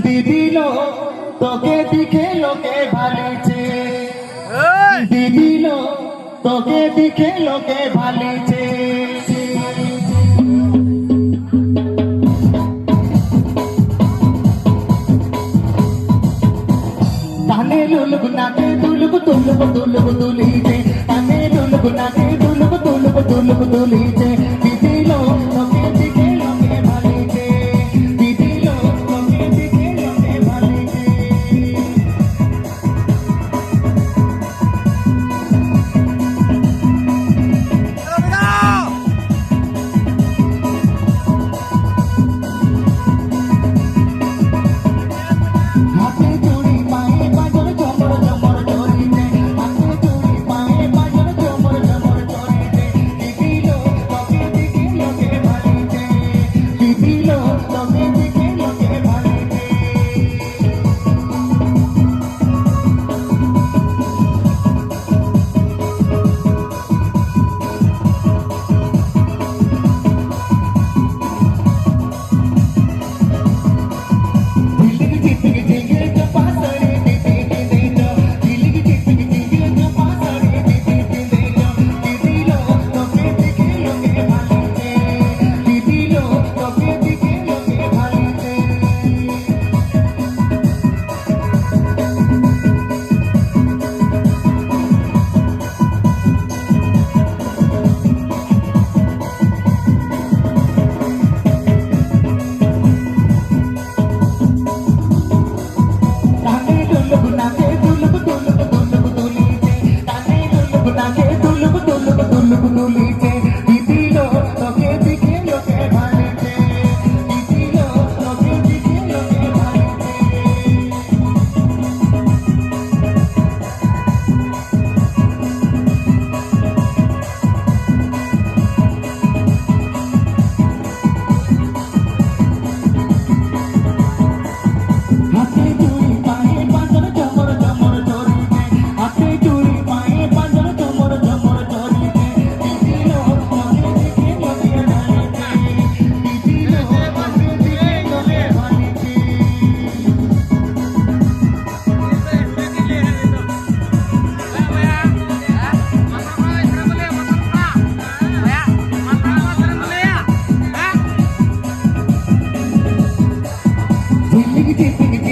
দিদিল তোকে দিখে লোকে ভালেছে দিদিল তোকে দিখে লোকে ভালেছে কানে লুলুক নাকে দুলুক তুলুক তুলুক তুলিছে কানে লুলুক নাকে দুলুক তুলুক তুলুক তুলিছে দিদিল তোকে দিখে লোকে ভালেছে দিদিল তোকে দিখে লোকে ভালেছে হাতে চুড়ি পায়ে বাজার চমর চমর চলিছে হাতে চুড়ি পায়ে বাজার চমর চমর চলিছে দিদিল তোকে দিখে লোকে ভালেছে দিদিল তোকে দিখে লোকে ভালেছে হাতে চুড়ি পায়ে বাজার চমর চমর চলিছে হাতে চুড়ি পায়ে বাজার চমর চমর চলিছে দিদিল তোকে দিখে লোকে ভালেছে দিদিল তোকে দিখে লোকে ভালেছে ঝিলিক ঝিলিক